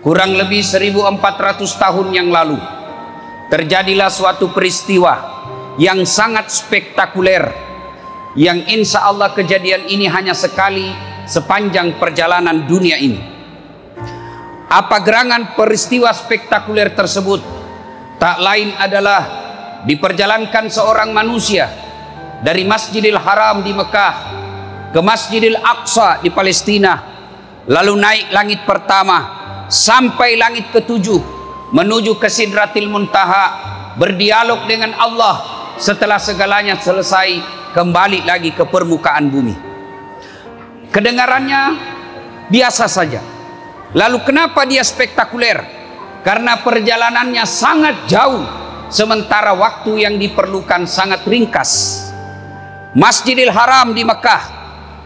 kurang lebih 1400 tahun yang lalu, terjadilah suatu peristiwa yang sangat spektakuler, yang insya Allah kejadian ini hanya sekali sepanjang perjalanan dunia ini. Apa gerangan peristiwa spektakuler tersebut? Tak lain adalah diperjalankan seorang manusia dari Masjidil Haram di Mekah ke Masjidil Aqsa di Palestina, lalu naik langit pertama sampai langit ketujuh, menuju ke Sidratil Muntaha, berdialog dengan Allah. Setelah segalanya selesai, kembali lagi ke permukaan bumi. Kedengarannya biasa saja. Lalu kenapa dia spektakuler? Karena perjalanannya sangat jauh, sementara waktu yang diperlukan sangat ringkas. Masjidil Haram di Mekah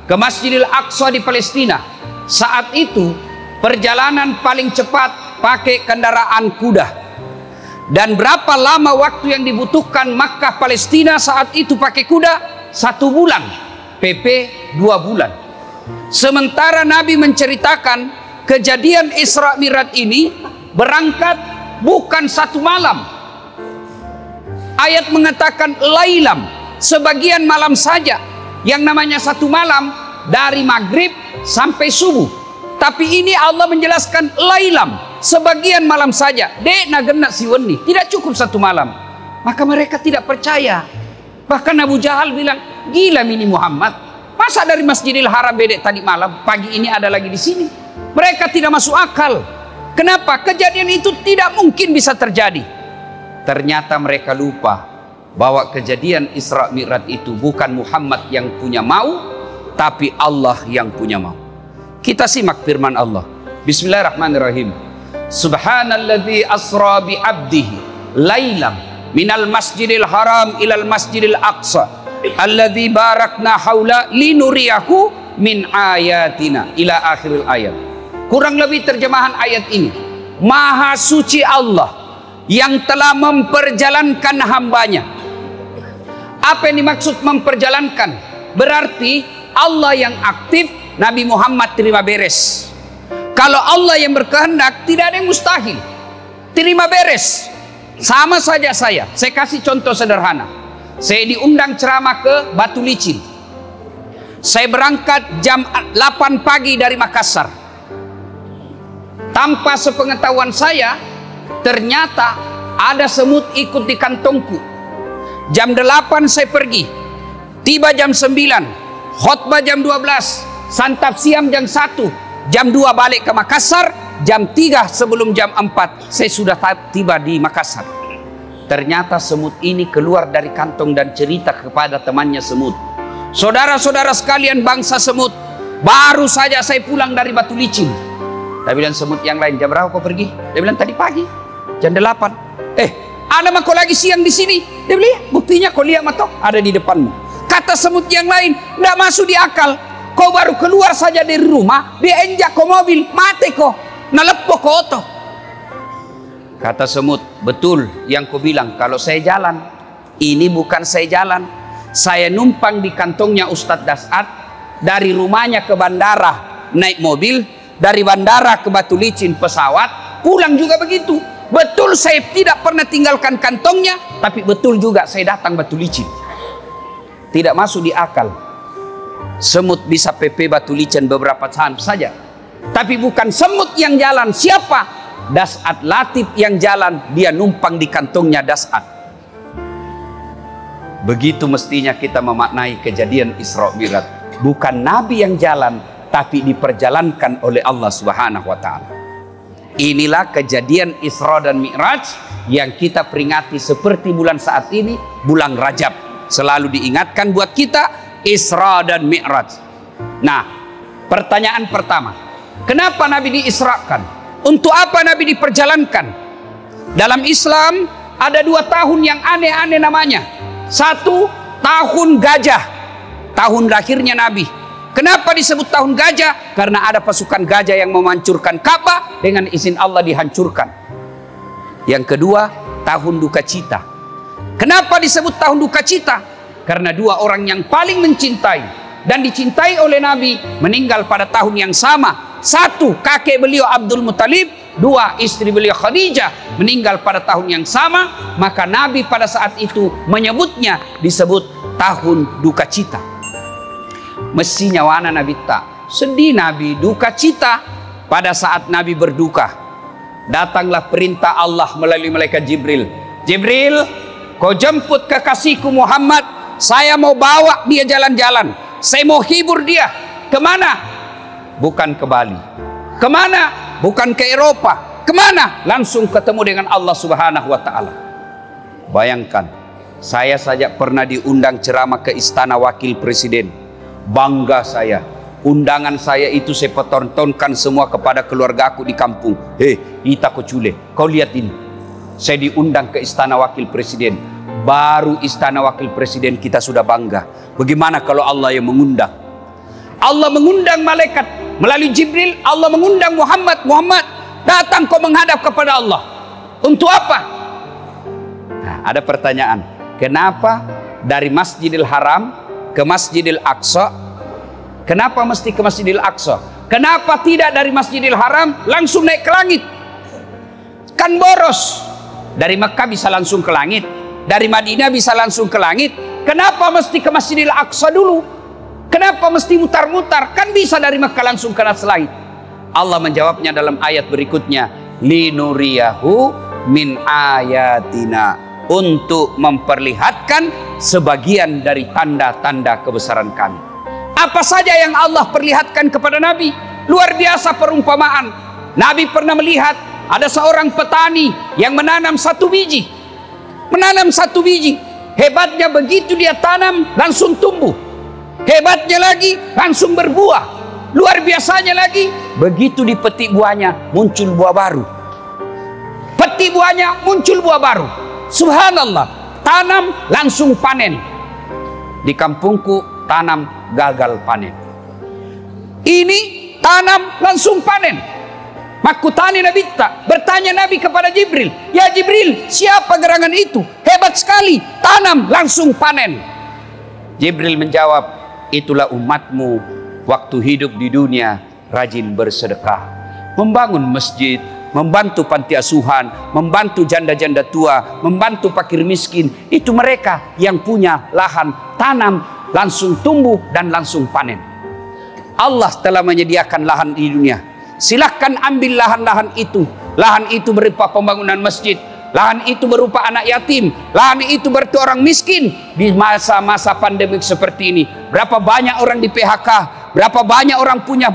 ke Masjidil Aqsa di Palestina, saat itu perjalanan paling cepat pakai kendaraan kuda. Dan berapa lama waktu yang dibutuhkan Makkah Palestina saat itu pakai kuda? 1 bulan, PP 2 bulan. Sementara Nabi menceritakan kejadian Isra Mi'raj ini berangkat bukan 1 malam. Ayat mengatakan lailam, sebagian malam saja. Yang namanya 1 malam dari maghrib sampai subuh. Tapi ini Allah menjelaskan lailam, sebagian malam saja. Dek nagena siwani, tidak cukup 1 malam. Maka mereka tidak percaya. Bahkan Abu Jahal bilang, gila ini Muhammad. Masa dari Masjidil Haram bedek tadi malam, pagi ini ada lagi di sini. Mereka tidak masuk akal. Kenapa? Kejadian itu tidak mungkin bisa terjadi. Ternyata mereka lupa bahwa kejadian Isra Mi'raj itu bukan Muhammad yang punya mau, tapi Allah yang punya mau. Kita simak firman Allah. Bismillahirrahmanirrahim. Subhanalladzi asra bi 'abdihi lailam minal masjidil haram ilal masjidil aqsa alladzi barakna haula linuriyahu min ayatina, ila akhiril ayat. Kurang lebih terjemahan ayat ini, Maha suci Allah yang telah memperjalankan hambanya. Apa yang dimaksud memperjalankan? Berarti Allah yang aktif, Nabi Muhammad terima beres. Kalau Allah yang berkehendak, tidak ada yang mustahil. Terima beres. Sama saja saya kasih contoh sederhana. Saya diundang ceramah ke Batu Licin. Saya berangkat jam 8 pagi dari Makassar. Tanpa sepengetahuan saya, ternyata ada semut ikut di kantongku. Jam 8 saya pergi, tiba jam 9, khutbah jam 12, santap siang jam 1, jam 2 balik ke Makassar, jam 3 sebelum jam 4 saya sudah tiba di Makassar. Ternyata semut ini keluar dari kantong dan cerita kepada temannya semut. Saudara-saudara sekalian bangsa semut, baru saja saya pulang dari Batu Licin. Dia bilang semut yang lain, jam berapa kau pergi? Dia bilang tadi pagi, jam 8. Ada mah kau lagi siang di sini? Dia bilang, buktinya kau lihat mata ada di depanmu. Kata semut yang lain, tidak masuk di akal. Kau baru keluar saja dari rumah, dia enjak kau mobil, mati kau, nalepo kau oto. Kata semut, betul yang kau bilang. Kalau saya jalan, ini bukan saya jalan, saya numpang di kantongnya Ustadz Das'ad. Dari rumahnya ke bandara naik mobil, dari bandara ke Batu Licin pesawat, pulang juga begitu. Betul saya tidak pernah tinggalkan kantongnya, tapi betul juga saya datang Batu Licin. Tidak masuk di akal. Semut bisa PP Batu Licin beberapa saat saja, tapi bukan semut yang jalan. Siapa? Das'ad Latif yang jalan, dia numpang di kantongnya Das'ad. Begitu mestinya kita memaknai kejadian Isra Mi'raj. Bukan Nabi yang jalan, tapi diperjalankan oleh Allah Subhanahu wa Ta'ala. Inilah kejadian Isra dan Mi'raj yang kita peringati seperti bulan saat ini, bulan Rajab. Selalu diingatkan buat kita Isra dan Mi'raj. Nah, pertanyaan pertama, kenapa Nabi diisrakan? Untuk apa Nabi diperjalankan? Dalam Islam ada 2 tahun yang aneh-aneh namanya. 1, tahun gajah, tahun lahirnya Nabi. Kenapa disebut tahun gajah? Karena ada pasukan gajah yang menghancurkan Ka'bah, dengan izin Allah dihancurkan. Yang kedua, tahun duka cita. Kenapa disebut tahun duka cita? Karena 2 orang yang paling mencintai dan dicintai oleh Nabi meninggal pada tahun yang sama. 1, kakek beliau Abdul Muttalib, Dua, istri beliau Khadijah meninggal pada tahun yang sama. Maka Nabi pada saat itu menyebutnya disebut tahun duka cita. Mestinya wana Nabi tak sedih, Nabi duka cita. Pada saat Nabi berduka, datanglah perintah Allah melalui malaikat Jibril. Jibril, kau jemput kekasihku Muhammad. Saya mau bawa dia jalan-jalan. Saya mau hibur dia. Kemana? Bukan ke Bali. Kemana? Bukan ke Eropa. Kemana? Langsung ketemu dengan Allah Subhanahu wa Ta'ala. Bayangkan, saya saja pernah diundang ceramah ke Istana Wakil Presiden. Bangga saya. Undangan saya itu saya pertontonkan semua kepada keluargaku di kampung. Ita Kocule, kau lihat ini. Saya diundang ke Istana Wakil Presiden. Baru Istana Wakil Presiden kita sudah bangga. Bagaimana kalau Allah yang mengundang? Allah mengundang malaikat melalui Jibril. Allah mengundang Muhammad. Muhammad, datang kau menghadap kepada Allah. Untuk apa? Nah, ada pertanyaan. Kenapa dari Masjidil Haram ke Masjidil Aqsa? Kenapa mesti ke Masjidil Aqsa? Kenapa tidak dari Masjidil Haram langsung naik ke langit? Kan boros. Dari Mekah bisa langsung ke langit, dari Madinah bisa langsung ke langit. Kenapa mesti ke Masjidil Aqsa dulu? Kenapa mesti mutar-mutar? Kan bisa dari Mekah langsung ke atas langit. Allah menjawabnya dalam ayat berikutnya, linuriyahu min ayatina, untuk memperlihatkan sebagian dari tanda-tanda kebesaran kami. Apa saja yang Allah perlihatkan kepada Nabi? Luar biasa perumpamaan. Nabi pernah melihat ada seorang petani yang menanam satu biji. Menanam satu biji. Hebatnya begitu dia tanam langsung tumbuh. Hebatnya lagi langsung berbuah. Luar biasanya lagi, begitu dipetik buahnya muncul buah baru. Petik buahnya muncul buah baru. Subhanallah. Tanam langsung panen. Di kampungku tanam gagal panen. Ini tanam langsung panen. Makutani Nabi tak bertanya Nabi kepada Jibril, ya Jibril, siapa gerangan itu? Hebat sekali, tanam langsung panen. Jibril menjawab, itulah umatmu waktu hidup di dunia rajin bersedekah, membangun masjid, membantu panti asuhan, membantu janda-janda tua, membantu fakir miskin. Itu mereka yang punya lahan tanam langsung tumbuh dan langsung panen. Allah telah menyediakan lahan di dunia. Silahkan ambil lahan-lahan itu. Lahan itu berupa pembangunan masjid. Lahan itu berupa anak yatim. Lahan itu berupa orang miskin. Di masa-masa pandemik seperti ini, berapa banyak orang di PHK, berapa banyak orang punya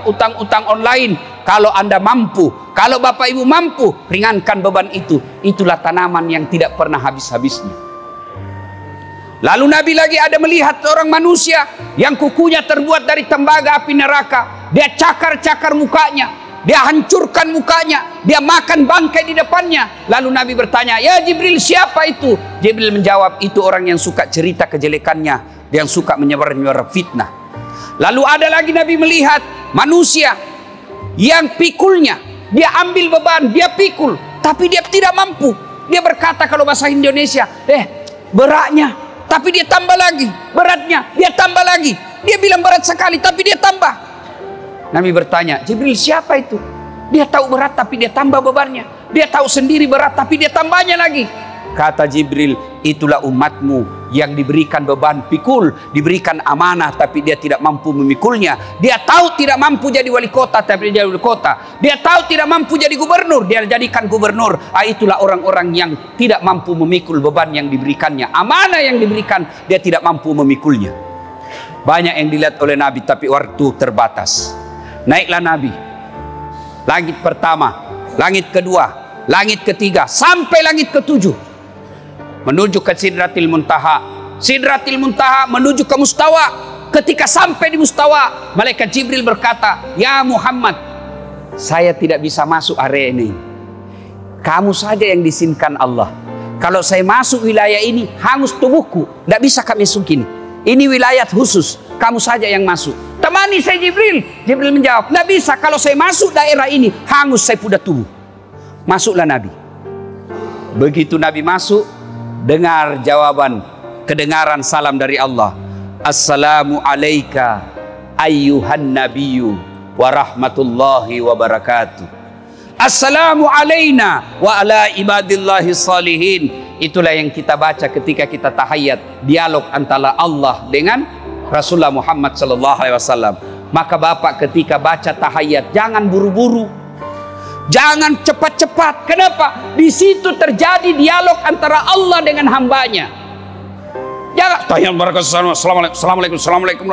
utang-utang online. Kalau Anda mampu, kalau Bapak Ibu mampu, ringankan beban itu. Itulah tanaman yang tidak pernah habis-habisnya. Lalu Nabi lagi ada melihat seorang manusia yang kukunya terbuat dari tembaga api neraka. Dia cakar-cakar mukanya, dia hancurkan mukanya, dia makan bangkai di depannya. Lalu Nabi bertanya, ya Jibril, siapa itu? Jibril menjawab, itu orang yang suka cerita kejelekannya, yang suka menyebar-nyebar fitnah. Lalu ada lagi Nabi melihat manusia yang pikulnya, dia ambil beban, dia pikul, tapi dia tidak mampu. Dia berkata kalau bahasa Indonesia, beratnya, tapi dia tambah lagi, beratnya, dia tambah lagi. Dia bilang berat sekali, tapi dia tambah. Nabi bertanya, Jibril, siapa itu? Dia tahu berat tapi dia tambah bebannya. Dia tahu sendiri berat tapi dia tambahnya lagi. Kata Jibril, itulah umatmu yang diberikan beban pikul, diberikan amanah tapi dia tidak mampu memikulnya. Dia tahu tidak mampu jadi wali kota tapi dia jadi wali kota. Dia tahu tidak mampu jadi gubernur, dia jadikan gubernur. Itulah orang-orang yang tidak mampu memikul beban yang diberikannya. Amanah yang diberikan, dia tidak mampu memikulnya. Banyak yang dilihat oleh Nabi tapi waktu terbatas. Naiklah Nabi, langit pertama, langit kedua, langit ketiga, sampai langit ketujuh, menuju ke Sidratil Muntaha. Sidratil Muntaha menuju ke Mustawa. Ketika sampai di Mustawa, malaikat Jibril berkata, ya Muhammad, saya tidak bisa masuk area ini. Kamu saja yang diizinkan Allah. Kalau saya masuk wilayah ini, hangus tubuhku, tidak bisa kami masuk ini. Ini wilayah khusus, kamu saja yang masuk. Temani saya Jibril. Jibril menjawab, tidak bisa, kalau saya masuk daerah ini, hangus saya pudah tubuh. Masuklah Nabi. Begitu Nabi masuk, dengar jawaban, kedengaran salam dari Allah. Assalamu alayka ayyuhan nabiyyu wa rahmatullahi wa barakatuh. Assalamu alaina wa ala ibadillahi salihin. Itulah yang kita baca ketika kita tahiyat, dialog antara Allah dengan Rasulullah Muhammad sallallahu alaihi wasallam. Maka Bapak ketika baca tahiyat jangan buru-buru, jangan cepat-cepat. Kenapa? Di situ terjadi dialog antara Allah dengan hambanya. Jangan tahiyat assalamualaikum, assalamualaikum.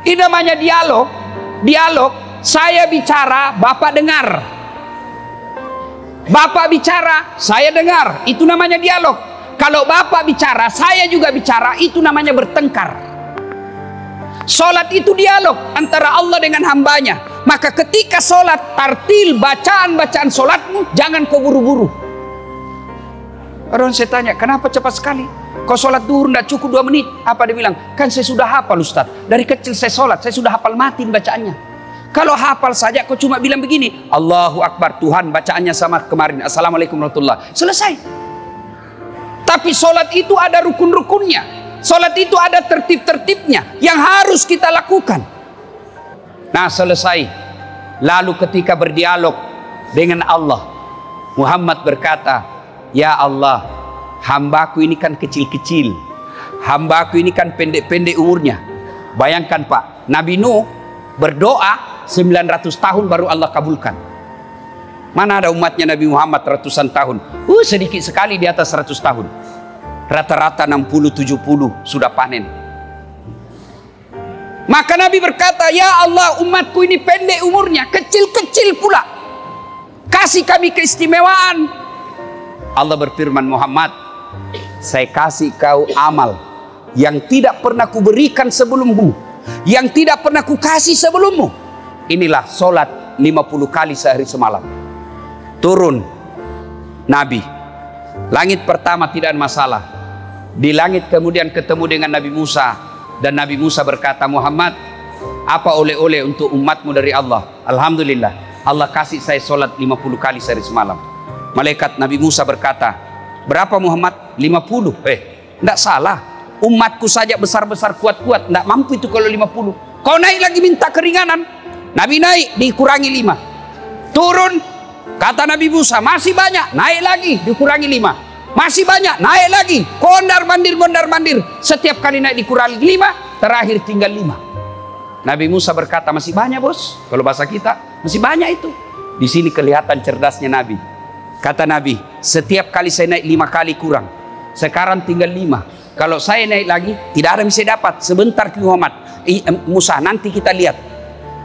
Ini namanya dialog. Dialog, saya bicara, Bapak dengar. Bapak bicara, saya dengar. Itu namanya dialog. Kalau Bapak bicara, saya juga bicara, itu namanya bertengkar. Solat itu dialog antara Allah dengan hambanya. Maka ketika solat, tartil, bacaan-bacaan solatmu, jangan kau buru-buru. Orang saya tanya, kenapa cepat sekali? Kau solat duhur tidak cukup 2 menit. Apa dia bilang? Kan saya sudah hafal Ustaz. Dari kecil saya solat, saya sudah hafal matin bacaannya. Kalau hafal saja kau cuma bilang begini, Allahu Akbar, Tuhan bacaannya sama kemarin, Assalamualaikum warahmatullahi, selesai. Tapi solat itu ada rukun-rukunnya. Solat itu ada tertib-tertibnya yang harus kita lakukan. Nah selesai. Lalu ketika berdialog dengan Allah, Muhammad berkata, ya Allah, hambaku ini kan kecil-kecil, hambaku ini kan pendek-pendek umurnya. Bayangkan Pak, Nabi Nuh berdoa 900 tahun baru Allah kabulkan. Mana ada umatnya Nabi Muhammad ratusan tahun? Sedikit sekali di atas 100 tahun. Rata-rata 60-70 sudah panen. Maka Nabi berkata, ya Allah, umatku ini pendek umurnya, kecil-kecil pula. Kasih kami keistimewaan. Allah berfirman, Muhammad, saya kasih kau amal yang tidak pernah kuberikan sebelummu, yang tidak pernah kukasih sebelummu. Inilah solat 50 kali sehari semalam. Turun Nabi. Langit pertama tidak ada masalah. Di langit kemudian ketemu dengan Nabi Musa. Dan Nabi Musa berkata, Muhammad, apa oleh-oleh untuk umatmu dari Allah? Alhamdulillah, Allah kasih saya solat 50 kali sehari semalam. Malaikat Nabi Musa berkata, berapa Muhammad? 50. Tidak salah. Umatku saja besar-besar kuat-kuat, tidak mampu itu kalau 50. Kau naik lagi minta keringanan. Nabi naik, dikurangi 5. Turun, kata Nabi Musa, masih banyak, naik lagi, dikurangi 5. Masih banyak, naik lagi, mondar-mandir, mondar-mandir. Setiap kali naik dikurangi 5, terakhir tinggal 5. Nabi Musa berkata, masih banyak bos. Kalau bahasa kita, masih banyak itu. Di sini kelihatan cerdasnya Nabi. Kata Nabi, setiap kali saya naik 5 kali kurang. Sekarang tinggal 5. Kalau saya naik lagi, tidak ada yang bisa dapat. Sebentar Muhammad, Musa, nanti kita lihat.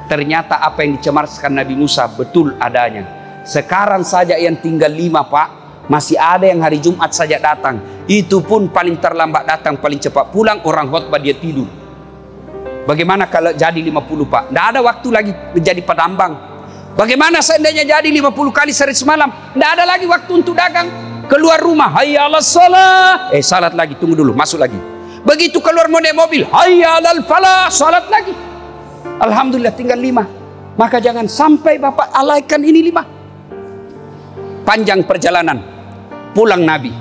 Ternyata apa yang dicemarkan Nabi Musa betul adanya. Sekarang saja yang tinggal 5 Pak. Masih ada yang hari Jumat saja datang. Itu pun paling terlambat datang, paling cepat pulang. Orang khotbah dia tidur. Bagaimana kalau jadi 50 Pak? Tidak ada waktu lagi menjadi penambang. Bagaimana seandainya jadi 50 kali sehari semalam? Tidak ada lagi waktu untuk dagang. Keluar rumah, hayya ala salat. Salat lagi, tunggu dulu, masuk lagi. Begitu keluar mobil, hayya alal falah, salat lagi. Alhamdulillah tinggal 5. Maka jangan sampai Bapak alaikan ini 5. Panjang perjalanan pulang Nabi.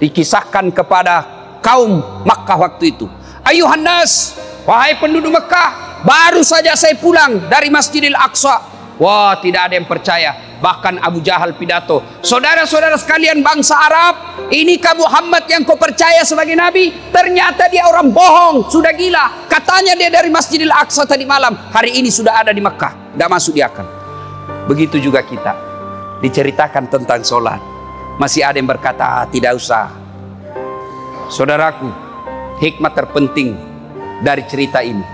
Dikisahkan kepada kaum Makkah waktu itu. Ayuhan nas, wahai penduduk Makkah, baru saja saya pulang dari Masjidil Aqsa. Wah, tidak ada yang percaya. Bahkan Abu Jahal pidato, saudara-saudara sekalian bangsa Arab, inikah Muhammad yang kau percaya sebagai Nabi? Ternyata dia orang bohong, sudah gila. Katanya dia dari Masjidil Aqsa tadi malam, hari ini sudah ada di Mekah. Tidak masuk di akal. Begitu juga kita. Diceritakan tentang sholat, masih ada yang berkata, tidak usah. Saudaraku, hikmah terpenting dari cerita ini.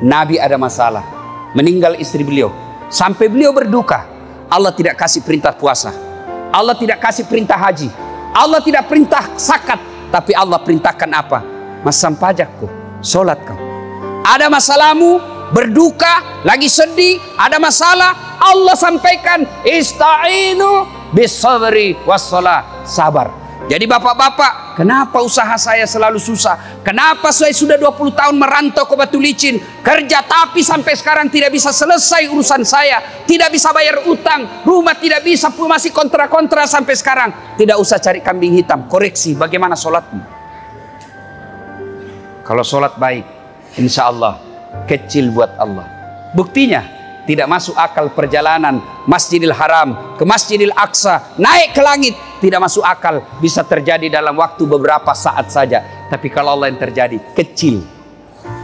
Nabi ada masalah, meninggal istri beliau. Sampai beliau berduka, Allah tidak kasih perintah puasa, Allah tidak kasih perintah haji, Allah tidak perintah zakat, tapi Allah perintahkan apa? Masam pajakku, sholat kau. Ada masalahmu, berduka, lagi sedih, ada masalah, Allah sampaikan, ista'inu bisabri wassalah, sabar. Jadi bapak-bapak, kenapa usaha saya selalu susah? Kenapa saya sudah 20 tahun merantau ke Batu Licin, kerja tapi sampai sekarang tidak bisa selesai urusan saya, tidak bisa bayar utang, rumah tidak bisa, masih kontra-kontra sampai sekarang. Tidak usah cari kambing hitam, koreksi bagaimana sholatmu. Kalau sholat baik, insya Allah kecil buat Allah. Buktinya tidak masuk akal perjalanan Masjidil Haram ke Masjidil Aqsa, naik ke langit, tidak masuk akal. Bisa terjadi dalam waktu beberapa saat saja. Tapi kalau Allah yang terjadi, kecil.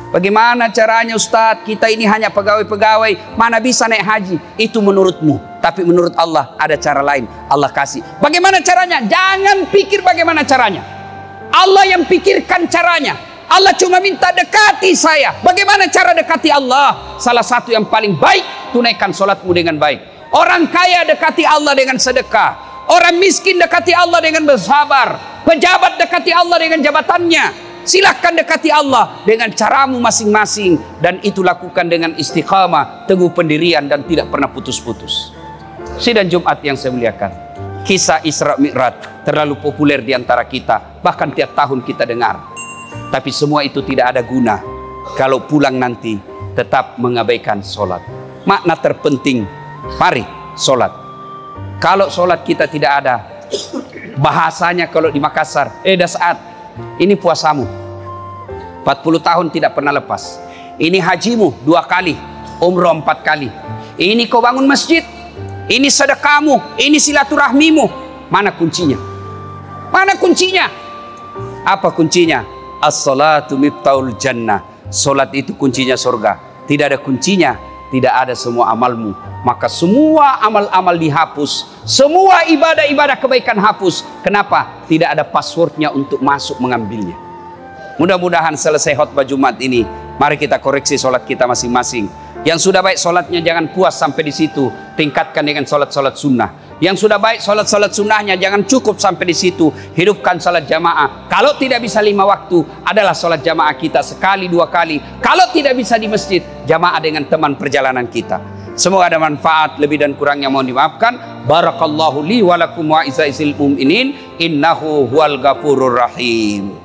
Bagaimana caranya Ustadz? Kita ini hanya pegawai-pegawai, mana bisa naik haji? Itu menurutmu. Tapi menurut Allah ada cara lain. Allah kasih. Bagaimana caranya? Jangan pikir bagaimana caranya. Allah yang pikirkan caranya. Allah cuma minta dekati saya. Bagaimana cara dekati Allah? Salah satu yang paling baik, tunaikan sholatmu dengan baik. Orang kaya dekati Allah dengan sedekah. Orang miskin dekati Allah dengan bersabar. Pejabat dekati Allah dengan jabatannya. Silahkan dekati Allah dengan caramu masing-masing. Dan itu lakukan dengan istiqamah, teguh pendirian, dan tidak pernah putus-putus. Sidang Jumat yang saya muliakan, kisah Isra Mi'raj terlalu populer di antara kita. Bahkan tiap tahun kita dengar. Tapi semua itu tidak ada guna kalau pulang nanti tetap mengabaikan sholat. Makna terpenting, mari sholat. Kalau sholat kita tidak ada, bahasanya kalau di Makassar, Dasaat, ini puasamu 40 tahun tidak pernah lepas. Ini hajimu 2 kali, umroh 4 kali. Ini kau bangun masjid, ini sedekahmu, ini silaturahmimu. Mana kuncinya? Mana kuncinya? Apa kuncinya? As-salatu miftahul jannah. Solat itu kuncinya surga. Tidak ada kuncinya, tidak ada semua amalmu. Maka semua amal-amal dihapus. Semua ibadah-ibadah kebaikan hapus. Kenapa? Tidak ada passwordnya untuk masuk mengambilnya. Mudah-mudahan selesai khutbah Jumat ini, mari kita koreksi solat kita masing-masing. Yang sudah baik solatnya jangan puas sampai di situ. Tingkatkan dengan solat-solat sunnah. Yang sudah baik solat-solat sunnahnya jangan cukup sampai di situ. Hidupkan solat jamaah. Kalau tidak bisa 5 waktu, adalah solat jamaah kita sekali 2 kali. Kalau tidak bisa di masjid, jamaah dengan teman perjalanan kita. Semoga ada manfaat, lebih dan kurangnya mohon dimaafkan. Barakallahu li walakum wa izaisil mu'minin. Innahu huwal ghafurur rahim.